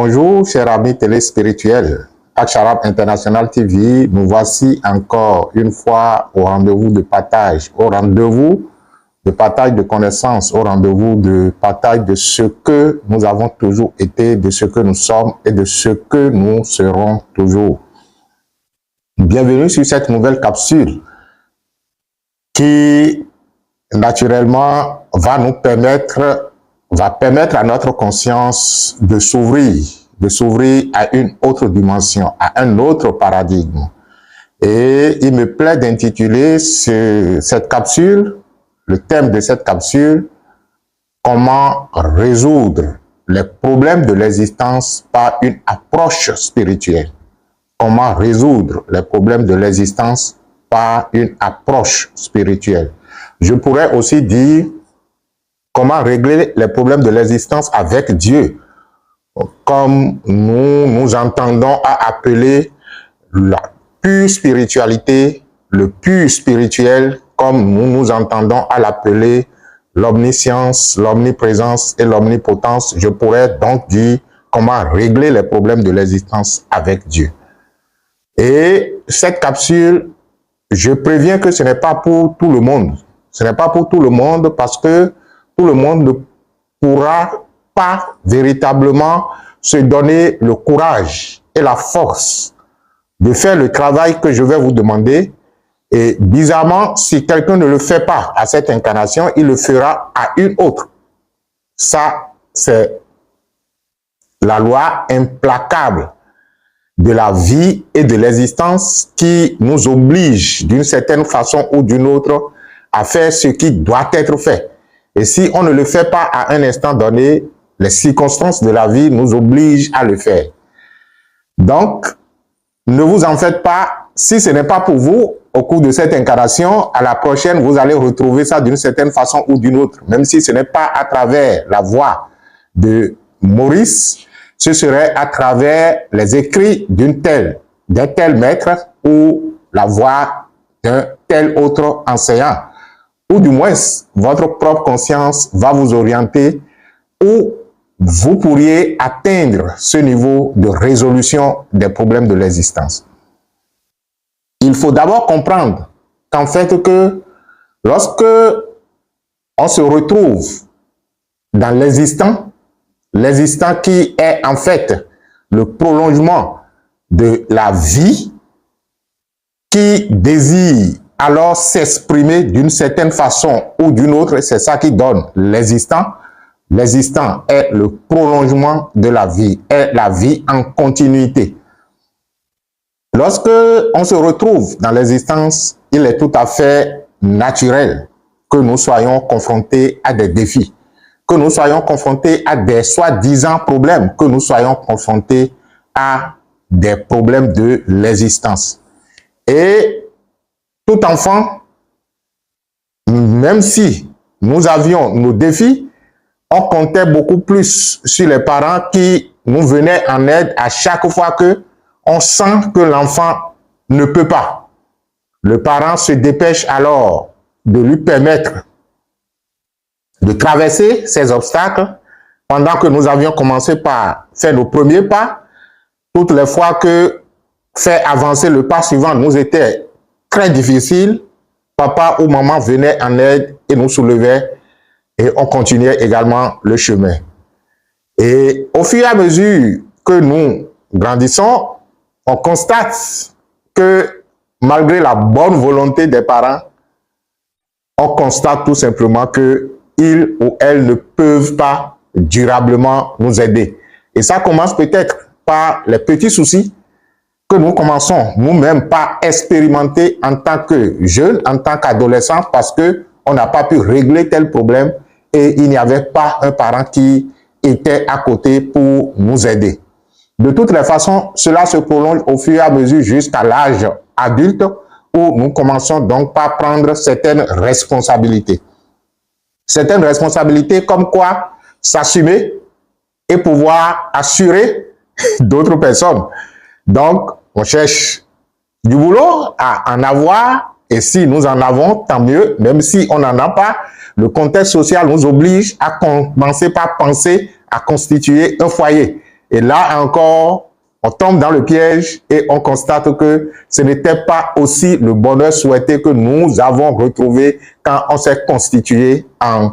Bonjour, chers amis téléspirituels. Aksharab International TV, nous voici encore une fois au rendez-vous de partage, au rendez-vous de partage de connaissances, au rendez-vous de partage de ce que nous avons toujours été, de ce que nous sommes et de ce que nous serons toujours. Bienvenue sur cette nouvelle capsule qui, naturellement, va permettre à notre conscience de s'ouvrir à une autre dimension, à un autre paradigme. Et il me plaît d'intituler cette capsule, le thème de cette capsule, comment résoudre les problèmes de l'existence par une approche spirituelle. Comment résoudre les problèmes de l'existence par une approche spirituelle. Je pourrais aussi dire comment régler les problèmes de l'existence avec Dieu, comme nous entendons à appeler la pure spiritualité, le pur spirituel, comme nous entendons à l'appeler l'omniscience, l'omniprésence et l'omnipotence. Je pourrais donc dire comment régler les problèmes de l'existence avec Dieu. Et cette capsule, je préviens que ce n'est pas pour tout le monde. Ce n'est pas pour tout le monde parce que tout le monde ne pourra pas véritablement se donner le courage et la force de faire le travail que je vais vous demander. Et bizarrement, si quelqu'un ne le fait pas à cette incarnation, il le fera à une autre. Ça, c'est la loi implacable de la vie et de l'existence qui nous oblige d'une certaine façon ou d'une autre à faire ce qui doit être fait. Et si on ne le fait pas à un instant donné, les circonstances de la vie nous obligent à le faire. Donc, ne vous en faites pas. Si ce n'est pas pour vous, au cours de cette incarnation, à la prochaine, vous allez retrouver ça d'une certaine façon ou d'une autre. Même si ce n'est pas à travers la voix de Maurice, ce serait à travers les écrits d'un tel maître ou la voix d'un tel autre enseignant. Ou du moins, votre propre conscience va vous orienter où vous pourriez atteindre ce niveau de résolution des problèmes de l'existence. Il faut d'abord comprendre qu'en fait que lorsque on se retrouve dans l'existant qui est en fait le prolongement de la vie, qui désire alors s'exprimer d'une certaine façon ou d'une autre, c'est ça qui donne l'existant. L'existant est le prolongement de la vie, est la vie en continuité. Lorsque on se retrouve dans l'existence, il est tout à fait naturel que nous soyons confrontés à des défis, que nous soyons confrontés à des soi-disant problèmes, que nous soyons confrontés à des problèmes de l'existence. Et tout enfant, même si nous avions nos défis, on comptait beaucoup plus sur les parents qui nous venaient en aide à chaque fois que on sent que l'enfant ne peut pas. Le parent se dépêche alors de lui permettre de traverser ces obstacles pendant que nous avions commencé par faire nos premiers pas. Toutes les fois que faire avancer le pas suivant nous était très difficile, papa ou maman venait en aide et nous soulevait et on continuait également le chemin. Et au fur et à mesure que nous grandissons, on constate que malgré la bonne volonté des parents, on constate tout simplement qu'ils ou elles ne peuvent pas durablement nous aider. Et ça commence peut-être par les petits soucis que nous commençons nous-mêmes par expérimenter en tant que jeunes, en tant qu'adolescents, parce qu'on n'a pas pu régler tel problème et il n'y avait pas un parent qui était à côté pour nous aider. De toutes les façons, cela se prolonge au fur et à mesure jusqu'à l'âge adulte où nous commençons donc par prendre certaines responsabilités. Certaines responsabilités comme quoi s'assumer et pouvoir assurer d'autres personnes. Donc, on cherche du boulot à en avoir et si nous en avons, tant mieux. Même si on n'en a pas, le contexte social nous oblige à commencer par penser à constituer un foyer. Et là encore, on tombe dans le piège et on constate que ce n'était pas aussi le bonheur souhaité que nous avons retrouvé quand on s'est constitué en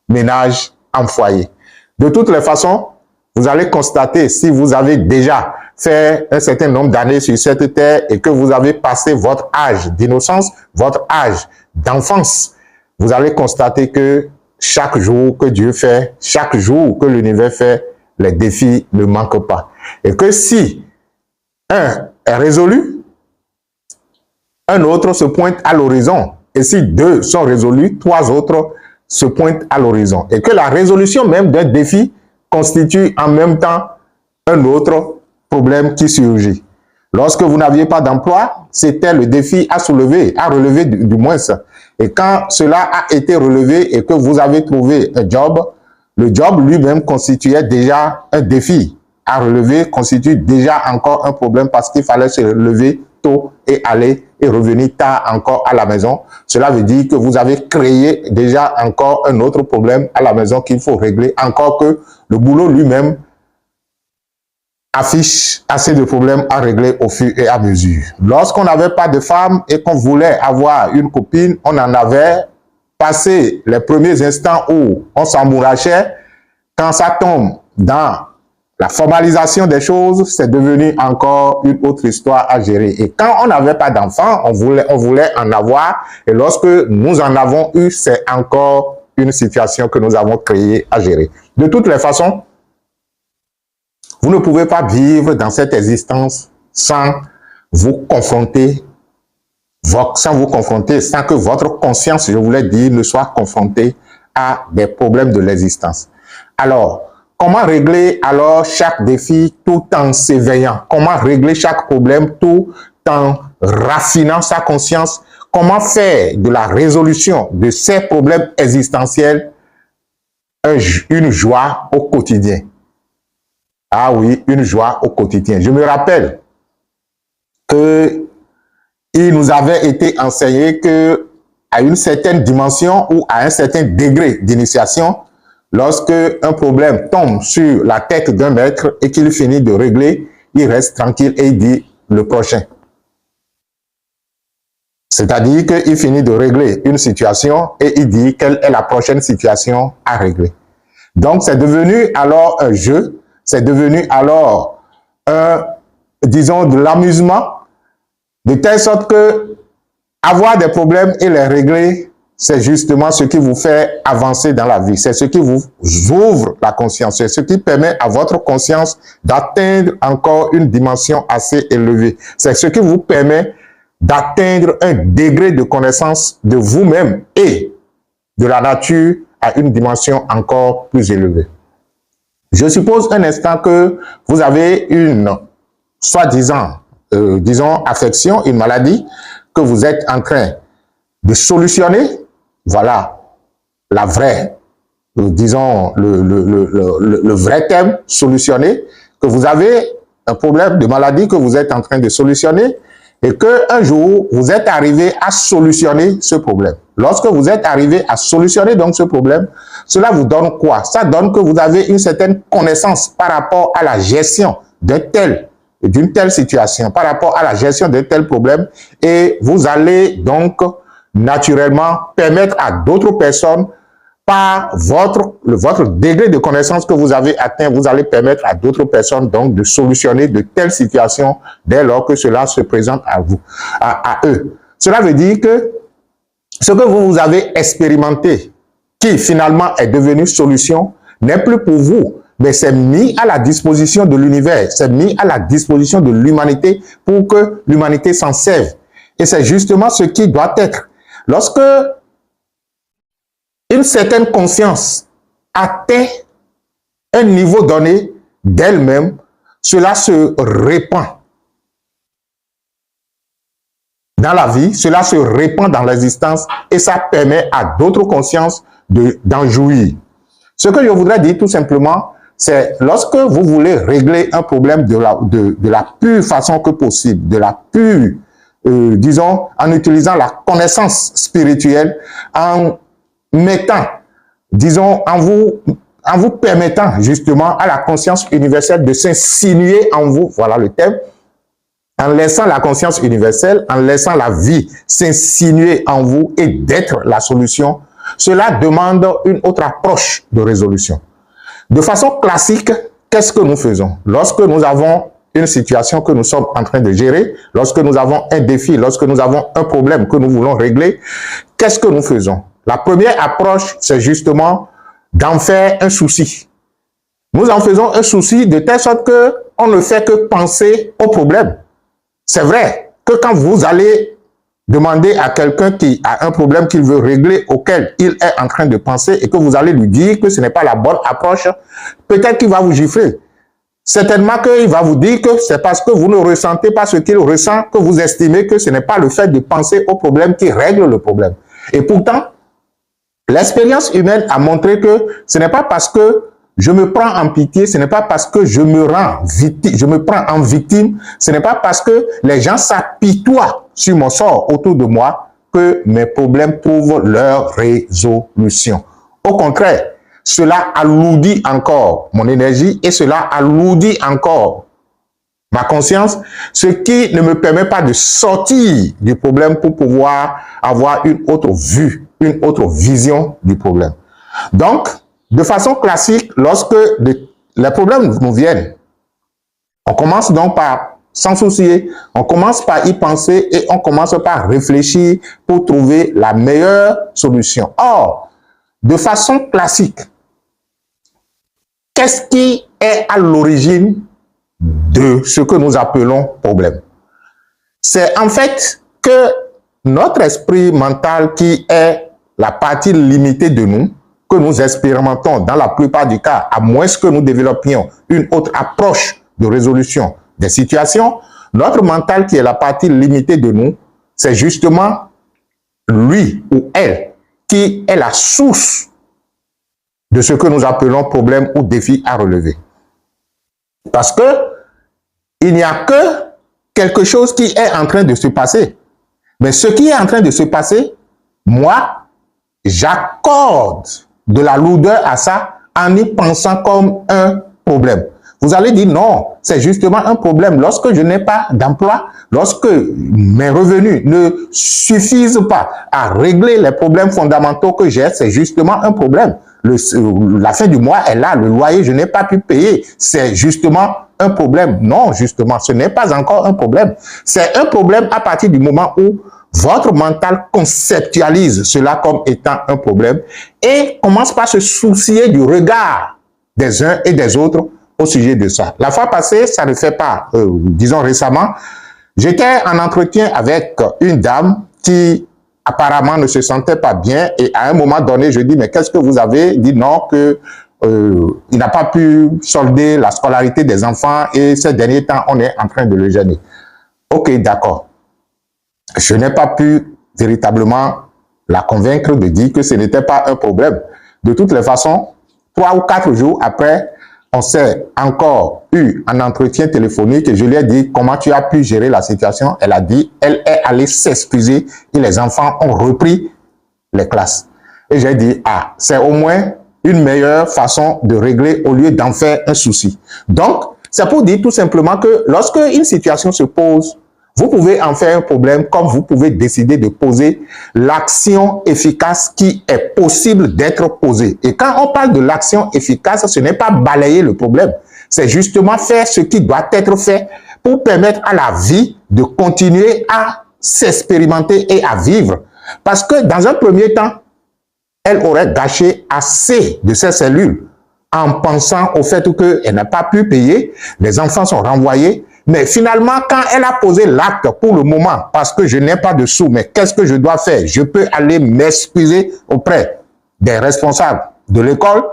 ménage, en foyer. De toutes les façons, vous allez constater, si vous avez déjà fait un certain nombre d'années sur cette terre et que vous avez passé votre âge d'innocence, votre âge d'enfance, vous allez constater que chaque jour que Dieu fait, chaque jour que l'univers fait, les défis ne manquent pas. Et que si un est résolu, un autre se pointe à l'horizon. Et si deux sont résolus, trois autres se pointent à l'horizon. Et que la résolution même d'un défi constitue en même temps un autre problème qui surgit. Lorsque vous n'aviez pas d'emploi, c'était le défi à soulever, à relever du moins. Et quand cela a été relevé et que vous avez trouvé un job, le job lui-même constituait déjà un défi à relever, constitue déjà encore un problème parce qu'il fallait se lever tôt et aller et revenir tard encore à la maison. Cela veut dire que vous avez créé déjà encore un autre problème à la maison qu'il faut régler, encore que le boulot lui-même affiche assez de problèmes à régler au fur et à mesure. Lorsqu'on n'avait pas de femme et qu'on voulait avoir une copine, on en avait passé les premiers instants où on s'embourrachait. Quand ça tombe dans la formalisation des choses, c'est devenu encore une autre histoire à gérer. Et quand on n'avait pas d'enfants, on voulait en avoir. Et lorsque nous en avons eu, c'est encore une situation que nous avons créée à gérer. De toutes les façons, vous ne pouvez pas vivre dans cette existence sans vous confronter, sans que votre conscience, je voulais dire, ne soit confrontée à des problèmes de l'existence. Alors, comment régler alors chaque défi tout en s'éveillant? Comment régler chaque problème tout en raffinant sa conscience? Comment faire de la résolution de ces problèmes existentiels une joie au quotidien? Ah oui, une joie au quotidien. Je me rappelle qu'il nous avait été enseigné que à une certaine dimension ou à un certain degré d'initiation, lorsque un problème tombe sur la tête d'un maître et qu'il finit de régler, il reste tranquille et il dit le prochain. C'est-à-dire qu'il finit de régler une situation et il dit quelle est la prochaine situation à régler. Donc c'est devenu alors un jeu, c'est devenu alors disons de l'amusement, de telle sorte que avoir des problèmes et les régler, c'est justement ce qui vous fait avancer dans la vie. C'est ce qui vous ouvre la conscience. C'est ce qui permet à votre conscience d'atteindre encore une dimension assez élevée. C'est ce qui vous permet d'atteindre un degré de connaissance de vous-même et de la nature à une dimension encore plus élevée. Je suppose un instant que vous avez une soi-disant, disons, affection, une maladie que vous êtes en train de solutionner. Voilà la vraie, disons, le vrai thème, solutionner, que vous avez un problème de maladie que vous êtes en train de solutionner et qu'un jour, vous êtes arrivé à solutionner ce problème. Lorsque vous êtes arrivé à solutionner donc ce problème, cela vous donne quoi? Ça donne que vous avez une certaine connaissance par rapport à la gestion d'une telle situation, par rapport à la gestion d'un tel problème, et vous allez donc naturellement permettre à d'autres personnes, par votre degré de connaissance que vous avez atteint, vous allez permettre à d'autres personnes donc de solutionner de telles situations dès lors que cela se présente à vous, à eux. Cela veut dire que ce que vous avez expérimenté, qui finalement est devenu solution, n'est plus pour vous, mais c'est mis à la disposition de l'univers, c'est mis à la disposition de l'humanité pour que l'humanité s'en serve. Et c'est justement ce qui doit être. Lorsque une certaine conscience atteint un niveau donné d'elle-même, cela se répand dans la vie, cela se répand dans l'existence et ça permet à d'autres consciences d'en jouir. Ce que je voudrais dire tout simplement, c'est lorsque vous voulez régler un problème de la pure façon que possible, de la pure, disons, en utilisant la connaissance spirituelle, en mettant, disons, en vous permettant justement à la conscience universelle de s'insinuer en vous, voilà le thème, en laissant la conscience universelle, en laissant la vie s'insinuer en vous et d'être la solution, cela demande une autre approche de résolution. De façon classique, qu'est-ce que nous faisons? Lorsque nous avons une situation que nous sommes en train de gérer, lorsque nous avons un défi, lorsque nous avons un problème que nous voulons régler, qu'est-ce que nous faisons? La première approche, c'est justement d'en faire un souci. Nous en faisons un souci de telle sorte qu'on ne fait que penser au problème. C'est vrai que quand vous allez demander à quelqu'un qui a un problème qu'il veut régler, auquel il est en train de penser, et que vous allez lui dire que ce n'est pas la bonne approche, peut-être qu'il va vous gifler. Certainement qu'il va vous dire que c'est parce que vous ne ressentez pas ce qu'il ressent que vous estimez que ce n'est pas le fait de penser au problème qui règle le problème. Et pourtant, l'expérience humaine a montré que ce n'est pas parce que je me prends en pitié, ce n'est pas parce que je me prends en victime, ce n'est pas parce que les gens s'apitoient sur mon sort autour de moi que mes problèmes trouvent leur résolution. Au contraire, cela alourdit encore mon énergie et cela alourdit encore ma conscience, ce qui ne me permet pas de sortir du problème pour pouvoir avoir une autre vue, une autre vision du problème. Donc, de façon classique, lorsque les problèmes nous viennent, on commence donc par s'en soucier, on commence par y penser et on commence par réfléchir pour trouver la meilleure solution. Or, de façon classique, qu'est-ce qui est à l'origine de ce que nous appelons problème? C'est en fait que notre esprit mental, qui est la partie limitée de nous, que nous expérimentons dans la plupart des cas, à moins que nous développions une autre approche de résolution des situations, notre mental, qui est la partie limitée de nous, c'est justement lui ou elle qui est la source de ce que nous appelons problème ou défi à relever. Parce que il n'y a que quelque chose qui est en train de se passer. Mais ce qui est en train de se passer, moi, j'accorde de la lourdeur à ça en y pensant comme un problème. Vous allez dire non, c'est justement un problème. Lorsque je n'ai pas d'emploi, lorsque mes revenus ne suffisent pas à régler les problèmes fondamentaux que j'ai, c'est justement un problème. La fin du mois est là, le loyer, je n'ai pas pu payer. C'est justement un problème. Non, justement, ce n'est pas encore un problème. C'est un problème à partir du moment où votre mental conceptualise cela comme étant un problème et commence par se soucier du regard des uns et des autres au sujet de ça. La fois passée, ça ne fait pas, disons récemment, j'étais en entretien avec une dame qui apparemment ne se sentait pas bien et à un moment donné, je dis, mais qu'est-ce que vous avez? Il dit non, que il n'a pas pu solder la scolarité des enfants et ces derniers temps, on est en train de le gêner. Ok, d'accord. Je n'ai pas pu véritablement la convaincre de dire que ce n'était pas un problème. De toutes les façons, 3 ou 4 jours après, on s'est encore eu un entretien téléphonique et je lui ai dit comment tu as pu gérer la situation. Elle a dit, elle est allée s'excuser et les enfants ont repris les classes. Et j'ai dit, ah, c'est au moins une meilleure façon de régler au lieu d'en faire un souci. Donc, c'est pour dire tout simplement que lorsque une situation se pose, vous pouvez en faire un problème comme vous pouvez décider de poser l'action efficace qui est possible d'être posée. Et quand on parle de l'action efficace, ce n'est pas balayer le problème. C'est justement faire ce qui doit être fait pour permettre à la vie de continuer à s'expérimenter et à vivre. Parce que dans un premier temps, elle aurait gâché assez de ses cellules en pensant au fait qu'elle n'a pas pu payer, les enfants sont renvoyés. Mais finalement, quand elle a posé l'acte pour le moment, parce que je n'ai pas de sous, mais qu'est-ce que je dois faire? Je peux aller m'excuser auprès des responsables de l'école.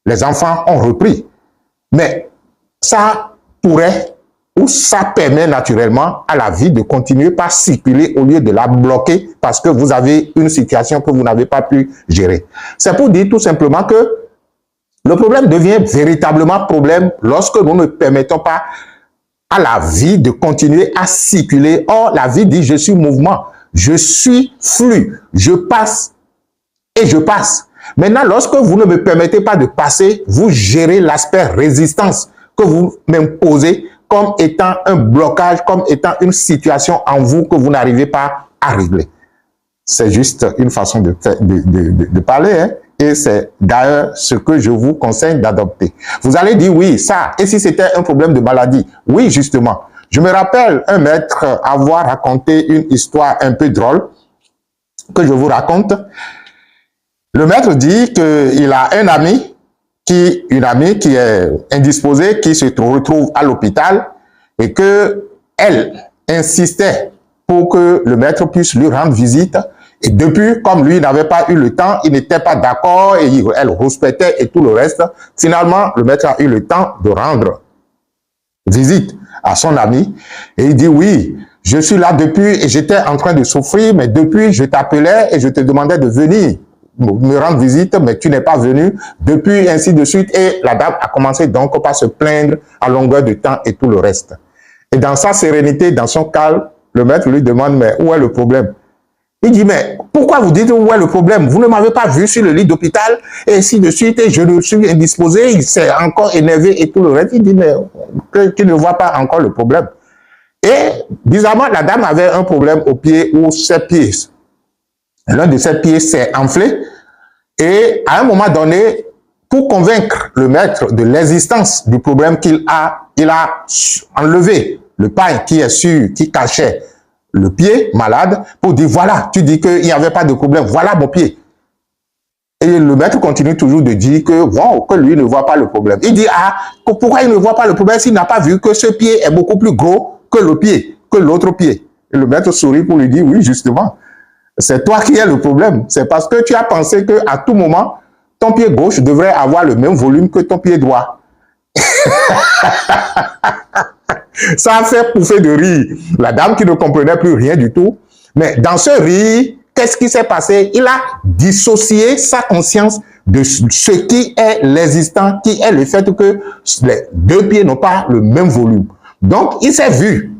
Les enfants ont repris. Mais ça pourrait ou ça permet naturellement à la vie de continuer par circuler au lieu de la bloquer parce que vous avez une situation que vous n'avez pas pu gérer. C'est pour dire tout simplement que le problème devient véritablement problème lorsque nous ne permettons pas à la vie de continuer à circuler. Or, la vie dit, je suis mouvement, je suis flux, je passe et je passe. Maintenant, lorsque vous ne me permettez pas de passer, vous gérez l'aspect résistance que vous m'imposez comme étant un blocage, comme étant une situation en vous que vous n'arrivez pas à régler. C'est juste une façon de parler, hein? Et c'est d'ailleurs ce que je vous conseille d'adopter. Vous allez dire oui, ça, et si c'était un problème de maladie? Oui, justement. Je me rappelle un maître avoir raconté une histoire un peu drôle que je vous raconte. Le maître dit qu'il a une amie qui est indisposée, qui se retrouve à l'hôpital et que elle insistait pour que le maître puisse lui rendre visite. Et depuis, comme lui n'avait pas eu le temps, il n'était pas d'accord et elle respectait et tout le reste. Finalement, le maître a eu le temps de rendre visite à son ami et il dit oui, je suis là depuis et j'étais en train de souffrir, mais depuis je t'appelais et je te demandais de venir me rendre visite, mais tu n'es pas venu, depuis ainsi de suite. Et la dame a commencé donc par se plaindre à longueur de temps et tout le reste. Et dans sa sérénité, dans son calme, le maître lui demande, mais où est le problème? Il dit, mais pourquoi vous dites où est le problème? Vous ne m'avez pas vu sur le lit d'hôpital, et ainsi de suite, et je ne suis indisposé, il s'est encore énervé et tout le reste. Il dit, mais tu ne vois pas encore le problème. Et bizarrement, la dame avait un problème au pied ou ses pieds. L'un de ses pieds s'est enflé, et à un moment donné, pour convaincre le maître de l'existence du problème il a enlevé le paille qui cachait le pied malade pour dire, voilà, tu dis qu'il n'y avait pas de problème, voilà mon pied. Et le maître continue toujours de dire que, wow, que lui ne voit pas le problème. Il dit, ah, pourquoi il ne voit pas le problème s'il n'a pas vu que ce pied est beaucoup plus gros que le pied, que l'autre pied? Et le maître sourit pour lui dire, oui, justement, c'est toi qui as le problème. C'est parce que tu as pensé qu'à tout moment, ton pied gauche devrait avoir le même volume que ton pied droit. Ça a fait pouffer de rire la dame qui ne comprenait plus rien du tout. Mais dans ce rire, qu'est-ce qui s'est passé? Il a dissocié sa conscience de ce qui est l'existant, qui est le fait que les deux pieds n'ont pas le même volume. Donc, il s'est vu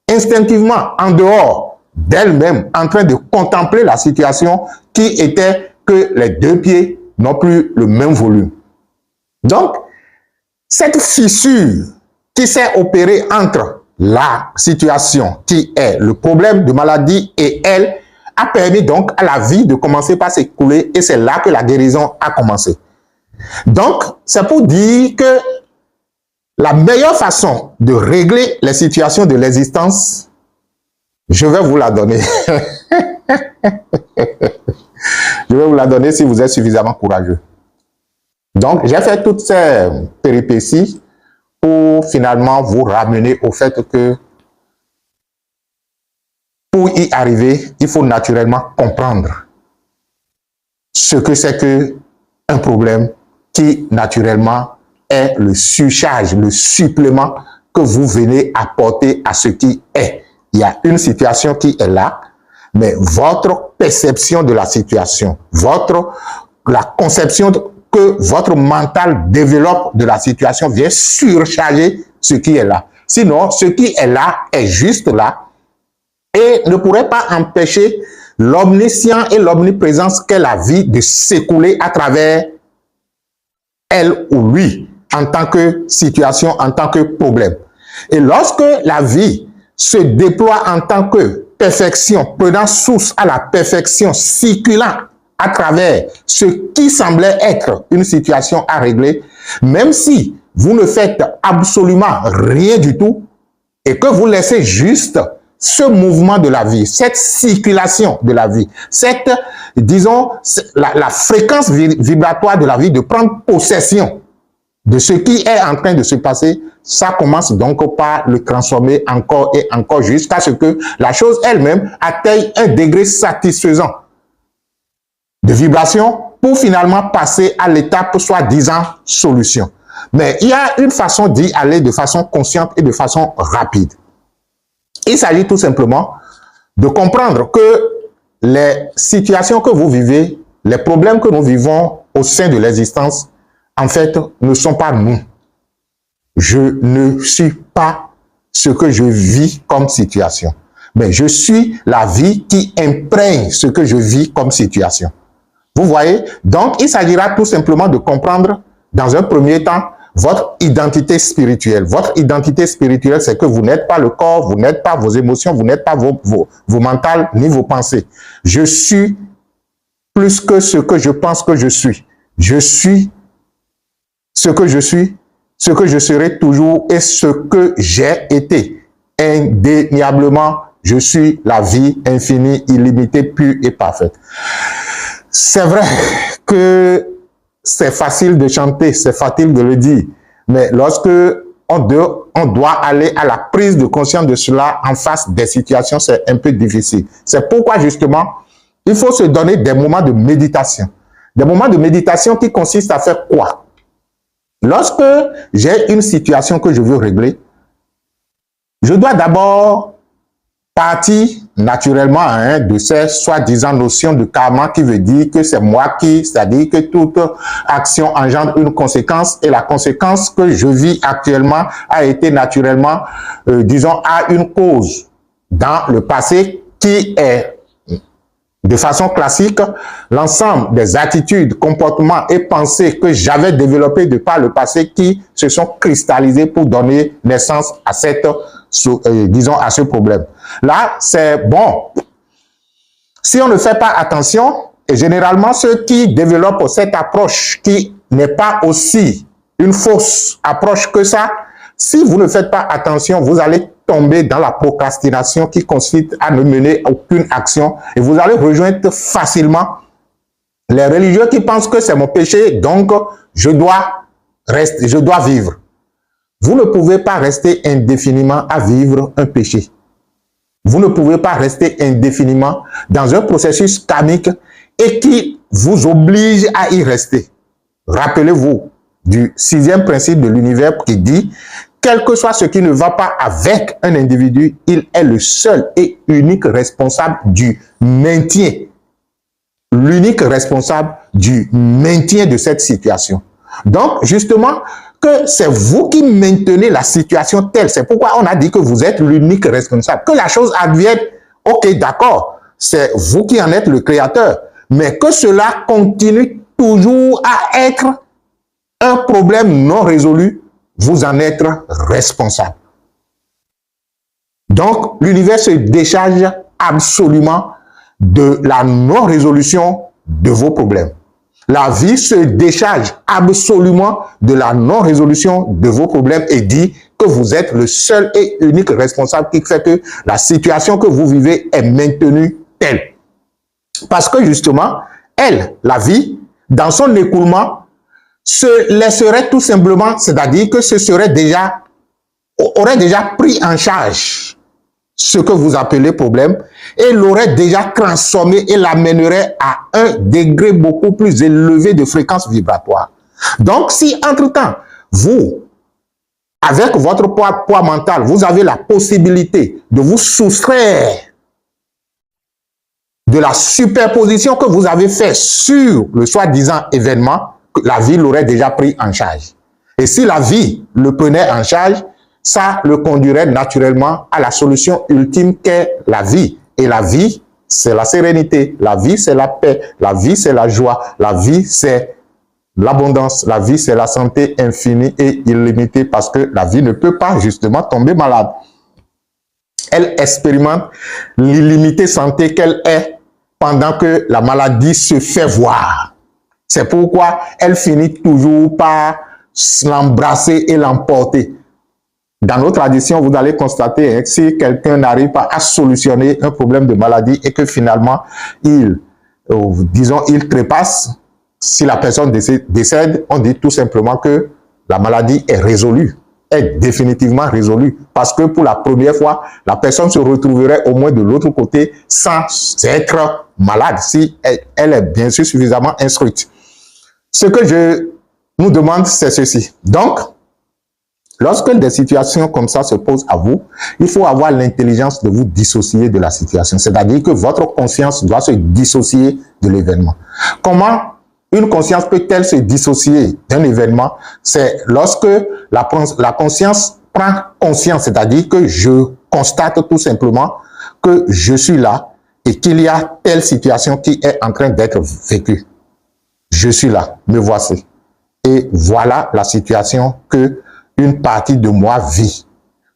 instinctivement en dehors d'elle-même en train de contempler la situation qui était que les deux pieds n'ont plus le même volume. Donc, cette fissure qui s'est opérée entre la situation qui est le problème de maladie et elle a permis donc à la vie de commencer par s'écouler et c'est là que la guérison a commencé. Donc, c'est pour dire que la meilleure façon de régler les situations de l'existence, je vais vous la donner. Je vais vous la donner si vous êtes suffisamment courageux. Donc, j'ai fait toutes ces péripéties pour finalement vous ramener au fait que pour y arriver, il faut naturellement comprendre ce que c'est qu'un problème qui naturellement est le surcharge, le supplément que vous venez apporter à ce qui est. Il y a une situation qui est là, mais votre perception de la situation, la conception que votre mental développe de la situation vient surcharger ce qui est là. Sinon, ce qui est là est juste là et ne pourrait pas empêcher l'omniscient et l'omniprésence qu'est la vie de s'écouler à travers elle ou lui en tant que situation, en tant que problème. Et lorsque la vie se déploie en tant que perfection, prenant source à la perfection, circulant à travers ce qui semblait être une situation à régler, même si vous ne faites absolument rien du tout et que vous laissez juste ce mouvement de la vie, cette circulation de la vie, cette, disons, la fréquence vibratoire de la vie de prendre possession de ce qui est en train de se passer, ça commence donc par le transformer encore et encore jusqu'à ce que la chose elle-même atteigne un degré satisfaisant de vibration pour finalement passer à l'étape soi-disant solution. Mais il y a une façon d'y aller de façon consciente et de façon rapide. Il s'agit tout simplement de comprendre que les situations que vous vivez, les problèmes que nous vivons au sein de l'existence, en fait, ne sont pas nous. Je ne suis pas ce que je vis comme situation, mais je suis la vie qui imprègne ce que je vis comme situation. Vous voyez? Donc, il s'agira tout simplement de comprendre, dans un premier temps, votre identité spirituelle. Votre identité spirituelle, c'est que vous n'êtes pas le corps, vous n'êtes pas vos émotions, vous n'êtes pas vos mentales, ni vos pensées. Je suis plus que ce que je pense que je suis. Je suis ce que je suis, ce que je serai toujours et ce que j'ai été. Indéniablement, je suis la vie infinie, illimitée, pure et parfaite. C'est vrai que c'est facile de chanter, c'est facile de le dire, mais lorsque on doit aller à la prise de conscience de cela en face des situations, c'est un peu difficile. C'est pourquoi justement, il faut se donner des moments de méditation. Des moments de méditation qui consistent à faire quoi? Lorsque j'ai une situation que je veux régler, je dois d'abord partir naturellement de ces soi-disant notions de karma qui veut dire que c'est moi qui, c'est-à-dire que toute action engendre une conséquence et la conséquence que je vis actuellement a été naturellement, disons, à une cause dans le passé qui est de façon classique l'ensemble des attitudes, comportements et pensées que j'avais développées de par le passé qui se sont cristallisés pour donner naissance à cette disons, à ce problème. Là, c'est bon. Si on ne fait pas attention, et généralement ceux qui développent cette approche qui n'est pas aussi une fausse approche que ça, si vous ne faites pas attention, vous allez tomber dans la procrastination qui consiste à ne mener aucune action et vous allez rejoindre facilement les religieux qui pensent que c'est mon péché, donc je dois rester, je dois vivre. Vous ne pouvez pas rester indéfiniment à vivre un péché. Vous ne pouvez pas rester indéfiniment dans un processus karmique et qui vous oblige à y rester. Rappelez-vous du 6e principe de l'univers qui dit, quel que soit ce qui ne va pas avec un individu, il est le seul et unique responsable du maintien. L'unique responsable du maintien de cette situation. Donc, justement, que c'est vous qui maintenez la situation telle. C'est pourquoi on a dit que vous êtes l'unique responsable. Que la chose advienne, ok, d'accord, c'est vous qui en êtes le créateur. Mais que cela continue toujours à être un problème non résolu, vous en êtes responsable. Donc, l'univers se décharge absolument de la non-résolution de vos problèmes. La vie se décharge absolument de la non-résolution de vos problèmes et dit que vous êtes le seul et unique responsable qui fait que la situation que vous vivez est maintenue telle. Parce que justement, elle, la vie, dans son écoulement, se laisserait tout simplement, c'est-à-dire que ce serait déjà, aurait déjà pris en charge ce que vous appelez problème et l'aurait déjà transformé et l'amènerait à un degré beaucoup plus élevé de fréquence vibratoire. Donc, si entre-temps, vous, avec votre poids mental, vous avez la possibilité de vous soustraire de la superposition que vous avez fait sur le soi-disant événement, la vie l'aurait déjà pris en charge. Et si la vie le prenait en charge, ça le conduirait naturellement à la solution ultime qu'est la vie. Et la vie, c'est la sérénité. La vie, c'est la paix. La vie, c'est la joie. La vie, c'est l'abondance. La vie, c'est la santé infinie et illimitée parce que la vie ne peut pas justement tomber malade. Elle expérimente l'illimitée santé qu'elle est pendant que la maladie se fait voir. C'est pourquoi elle finit toujours par l'embrasser et l'emporter. Dans nos traditions, vous allez constater que si quelqu'un n'arrive pas à solutionner un problème de maladie et que finalement, il trépasse, si la personne décède, on dit tout simplement que la maladie est résolue, est définitivement résolue. Parce que pour la première fois, la personne se retrouverait au moins de l'autre côté sans être malade, si elle est bien sûr suffisamment instruite. Ce que je nous demande, c'est ceci. Donc, lorsque des situations comme ça se posent à vous, il faut avoir l'intelligence de vous dissocier de la situation. C'est-à-dire que votre conscience doit se dissocier de l'événement. Comment une conscience peut-elle se dissocier d'un événement? C'est lorsque la conscience prend conscience, c'est-à-dire que je constate tout simplement que je suis là et qu'il y a telle situation qui est en train d'être vécue. je suis là, me voici. Et voilà la situation que une partie de moi vit.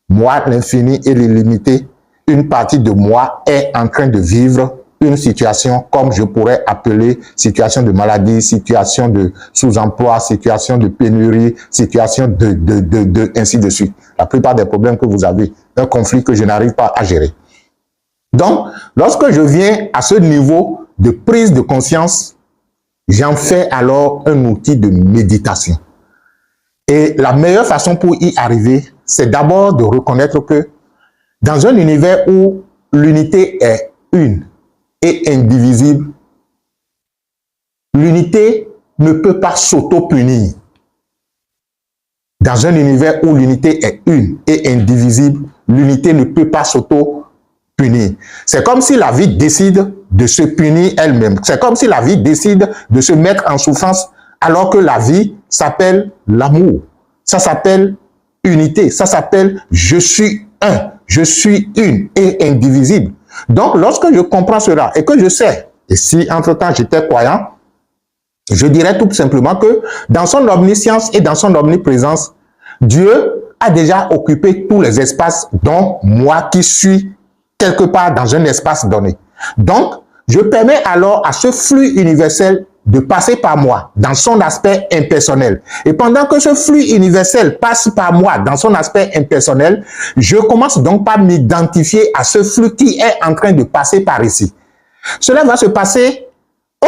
Moi, l'infini et l'illimité, une partie de moi est en train de vivre une situation comme je pourrais appeler situation de maladie, situation de sous-emploi, situation de pénurie, situation ainsi de suite. La plupart des problèmes que vous avez, un conflit que je n'arrive pas à gérer. Donc, lorsque je viens à ce niveau de prise de conscience, j'en fais alors un outil de méditation. Et la meilleure façon pour y arriver, c'est d'abord de reconnaître que dans un univers où l'unité est une et indivisible, l'unité ne peut pas s'auto-punir. Dans un univers où l'unité est une et indivisible, l'unité ne peut pas s'auto-punir. C'est comme si la vie décide de se punir elle-même. C'est comme si la vie décide de se mettre en souffrance alors que la vie s'appelle l'amour. Ça s'appelle unité. Ça s'appelle je suis un, je suis une et indivisible. Donc, lorsque je comprends cela et que je sais, et si entre-temps j'étais croyant, je dirais tout simplement que dans son omniscience et dans son omniprésence, Dieu a déjà occupé tous les espaces dont moi qui suis quelque part dans un espace donné. Donc, je permets alors à ce flux universel de passer par moi dans son aspect impersonnel. Et pendant que ce flux universel passe par moi dans son aspect impersonnel, je commence donc par m'identifier à ce flux qui est en train de passer par ici. Cela va se passer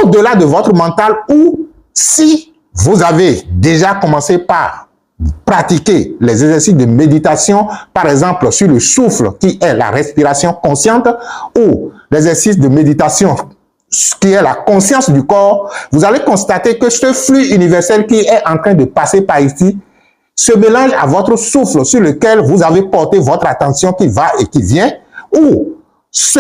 au-delà de votre mental ou si vous avez déjà commencé par pratiquer les exercices de méditation, par exemple sur le souffle qui est la respiration consciente ou l'exercice de méditation qui est la conscience du corps, vous allez constater que ce flux universel qui est en train de passer par ici se mélange à votre souffle sur lequel vous avez porté votre attention qui va et qui vient ou se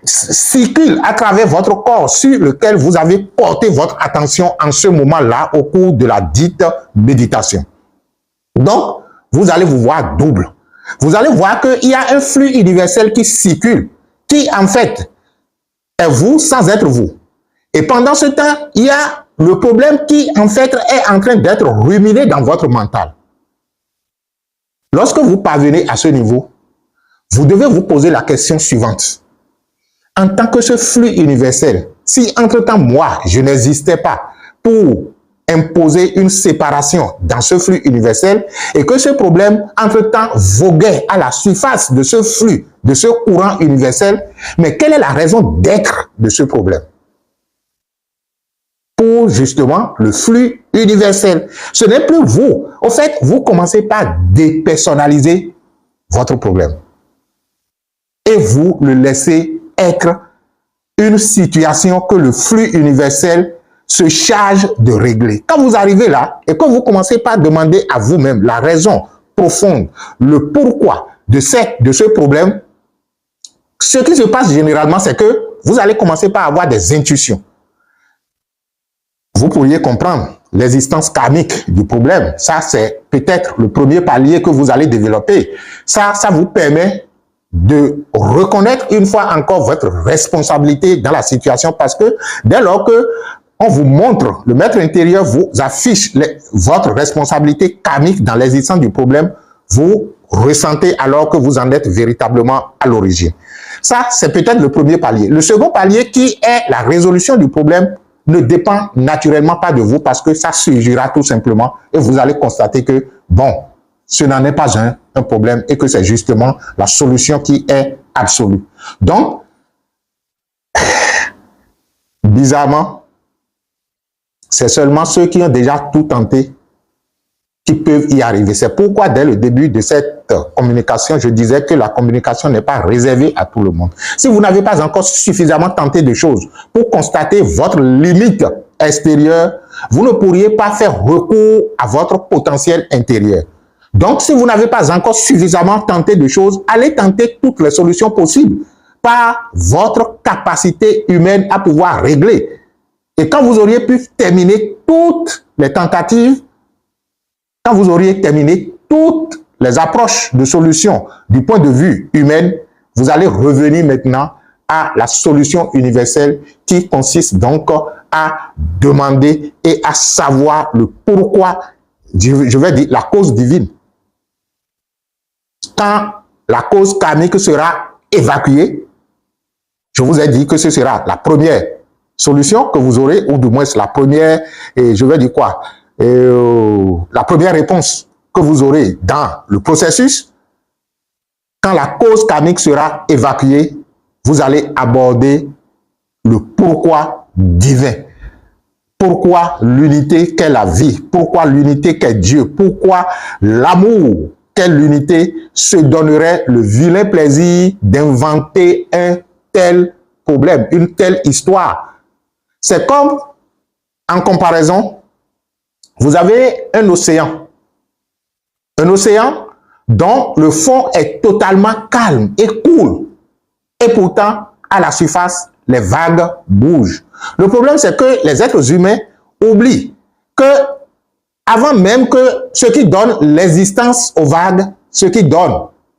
circule à travers votre corps sur lequel vous avez porté votre attention en ce moment-là au cours de la dite méditation. Donc, vous allez vous voir double. Vous allez voir qu'il y a un flux universel qui circule, qui en fait est vous sans être vous. Et pendant ce temps, il y a le problème qui en fait est en train d'être ruminé dans votre mental. Lorsque vous parvenez à ce niveau, vous devez vous poser la question suivante. En tant que ce flux universel, si entre-temps moi, je n'existais pas pour imposer une séparation dans ce flux universel et que ce problème entre-temps voguait à la surface de ce flux, de ce courant universel, mais quelle est la raison d'être de ce problème? Pour justement le flux universel. Ce n'est plus vous. Au fait, vous commencez par dépersonnaliser votre problème. Et vous le laissez être une situation que le flux universel se charge de régler. Quand vous arrivez là et que vous commencez par demander à vous-même la raison profonde, le pourquoi de ce problème, ce qui se passe généralement, c'est que vous allez commencer par avoir des intuitions. Vous pourriez comprendre l'existence karmique du problème. Ça, c'est peut-être le premier palier que vous allez développer. Ça vous permet de reconnaître une fois encore votre responsabilité dans la situation parce que dès lors que on vous montre, le maître intérieur vous affiche votre responsabilité karmique dans l'existence du problème, vous ressentez alors que vous en êtes véritablement à l'origine. Ça, c'est peut-être le premier palier. Le second palier qui est la résolution du problème ne dépend naturellement pas de vous parce que ça surgira tout simplement et vous allez constater que, bon, ce n'en est pas un problème et que c'est justement la solution qui est absolue. Donc, bizarrement, c'est seulement ceux qui ont déjà tout tenté qui peuvent y arriver. C'est pourquoi dès le début de cette communication, je disais que la communication n'est pas réservée à tout le monde. Si vous n'avez pas encore suffisamment tenté de choses pour constater votre limite extérieure, vous ne pourriez pas faire recours à votre potentiel intérieur. Donc, si vous n'avez pas encore suffisamment tenté de choses, allez tenter toutes les solutions possibles par votre capacité humaine à pouvoir régler. Et quand vous auriez pu terminer toutes les tentatives, quand vous auriez terminé toutes les approches de solutions du point de vue humain, vous allez revenir maintenant à la solution universelle qui consiste donc à demander et à savoir le pourquoi, je vais dire la cause divine. Quand la cause karmique sera évacuée, je vous ai dit que ce sera la première solution que vous aurez, ou du moins la première, et je vais dire quoi, la première réponse que vous aurez dans le processus. Quand la cause karmique sera évacuée, vous allez aborder le pourquoi divin. Pourquoi l'unité qu'est la vie? Pourquoi l'unité qu'est Dieu? Pourquoi l'amour qu'est l'unité se donnerait le vilain plaisir d'inventer un tel problème, une telle histoire? C'est comme, en comparaison, vous avez un océan dont le fond est totalement calme et cool. Et pourtant, à la surface, les vagues bougent. Le problème, c'est que les êtres humains oublient que, avant même que ce qui donne l'existence aux vagues, ce qui donne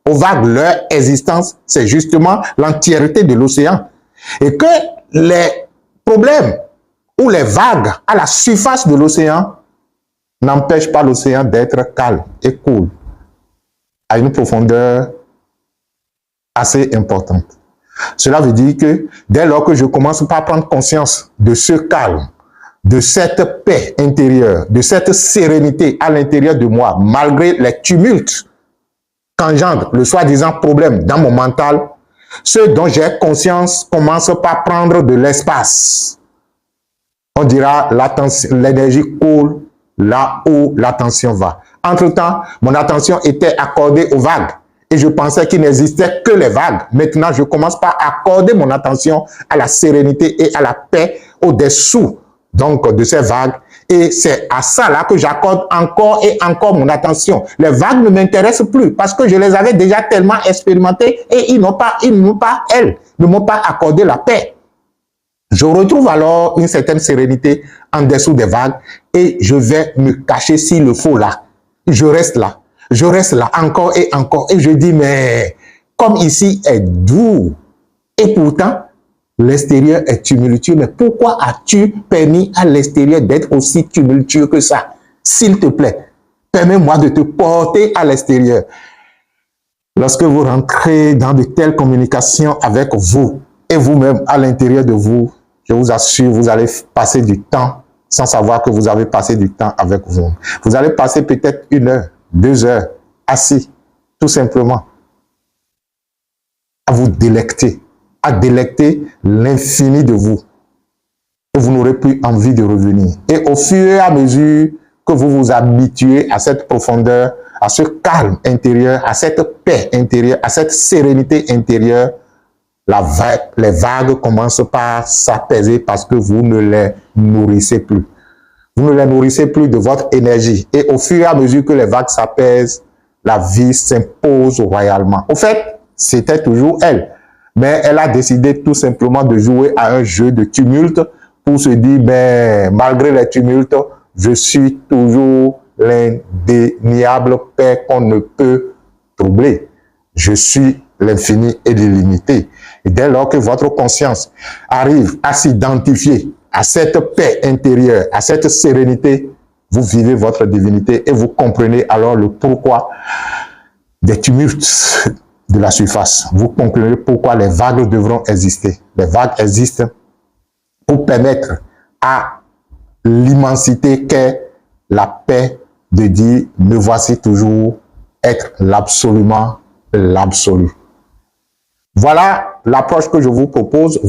aux vagues leur existence, c'est justement l'entièreté de l'océan. Et que les problèmes ou les vagues à la surface de l'océan n'empêchent pas l'océan d'être calme et cool, à une profondeur assez importante. Cela veut dire que dès lors que je commence par prendre conscience de ce calme, de cette paix intérieure, de cette sérénité à l'intérieur de moi, malgré les tumultes qu'engendre le soi-disant problème dans mon mental, ce dont j'ai conscience commence par prendre de l'espace. On dira l'énergie coule là où l'attention va. Entre-temps, mon attention était accordée aux vagues. Et je pensais qu'il n'existait que les vagues. Maintenant, je commence par accorder mon attention à la sérénité et à la paix au-dessous donc de ces vagues. Et c'est à ça là que j'accorde encore et encore mon attention. Les vagues ne m'intéressent plus parce que je les avais déjà tellement expérimentées et elles ne m'ont pas accordé la paix. Je retrouve alors une certaine sérénité en dessous des vagues et je vais me cacher s'il le faut là. Je reste là encore et encore. Et je dis, mais comme ici est doux et pourtant l'extérieur est tumultueux, mais pourquoi as-tu permis à l'extérieur d'être aussi tumultueux que ça? S'il te plaît, permets-moi de te porter à l'extérieur. Lorsque vous rentrez dans de telles communications avec vous et vous-même à l'intérieur de vous, je vous assure, vous allez passer du temps sans savoir que vous avez passé du temps avec vous. Vous allez passer peut-être 1 heure, 2 heures, assis, tout simplement, à vous délecter, à délecter l'infini de vous. Et vous n'aurez plus envie de revenir. Et au fur et à mesure que vous vous habituez à cette profondeur, à ce calme intérieur, à cette paix intérieure, à cette sérénité intérieure, les vagues commencent par s'apaiser parce que vous ne les nourrissez plus. Vous ne les nourrissez plus de votre énergie. Et au fur et à mesure que les vagues s'apaisent, la vie s'impose royalement. Au fait, c'était toujours elle. Mais elle a décidé tout simplement de jouer à un jeu de tumulte pour se dire, ben, malgré les tumultes, je suis toujours l'indéniable paix qu'on ne peut troubler. Je suis l'infini et l'illimité. Et dès lors que votre conscience arrive à s'identifier à cette paix intérieure, à cette sérénité, vous vivez votre divinité et vous comprenez alors le pourquoi des tumultes de la surface. Vous comprenez pourquoi les vagues devront exister. Les vagues existent pour permettre à l'immensité qu'est la paix de dire, me voici toujours être l'absolument l'absolu. Voilà l'approche que je vous propose.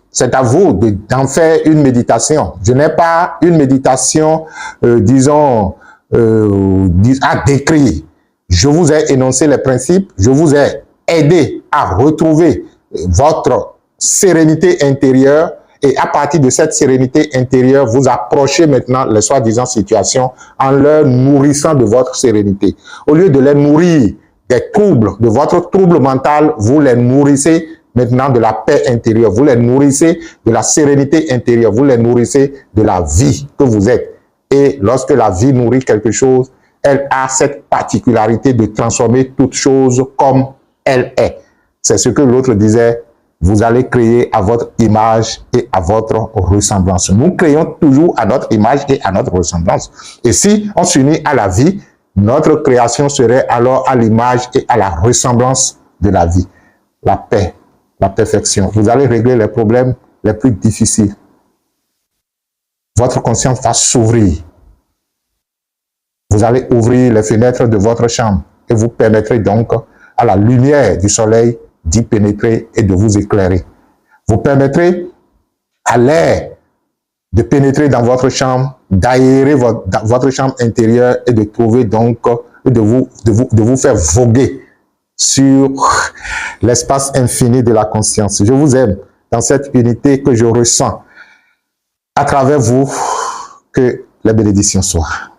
C'est à vous d'en faire une méditation. Je n'ai pas une méditation, disons, à décrire. Je vous ai énoncé les principes, je vous ai aidé à retrouver votre sérénité intérieure et à partir de cette sérénité intérieure, vous approchez maintenant les soi-disant situations en leur nourrissant de votre sérénité. Au lieu de les nourrir des troubles, de votre trouble mental, vous les nourrissez maintenant de la paix intérieure, vous les nourrissez de la sérénité intérieure, vous les nourrissez de la vie que vous êtes. Et lorsque la vie nourrit quelque chose, elle a cette particularité de transformer toute chose comme elle est. C'est ce que l'autre disait, vous allez créer à votre image et à votre ressemblance. Nous créons toujours à notre image et à notre ressemblance. Et si on s'unit à la vie, notre création serait alors à l'image et à la ressemblance de la vie. La paix, la perfection. Vous allez régler les problèmes les plus difficiles. Votre conscience va s'ouvrir. Vous allez ouvrir les fenêtres de votre chambre et vous permettrez donc à la lumière du soleil d'y pénétrer et de vous éclairer. Vous permettrez à l'air de pénétrer dans votre chambre, d'aérer votre chambre intérieure et de trouver donc, de vous faire voguer sur l'espace infini de la conscience. Je vous aime dans cette unité que je ressens à travers vous, que les bénédictions soient.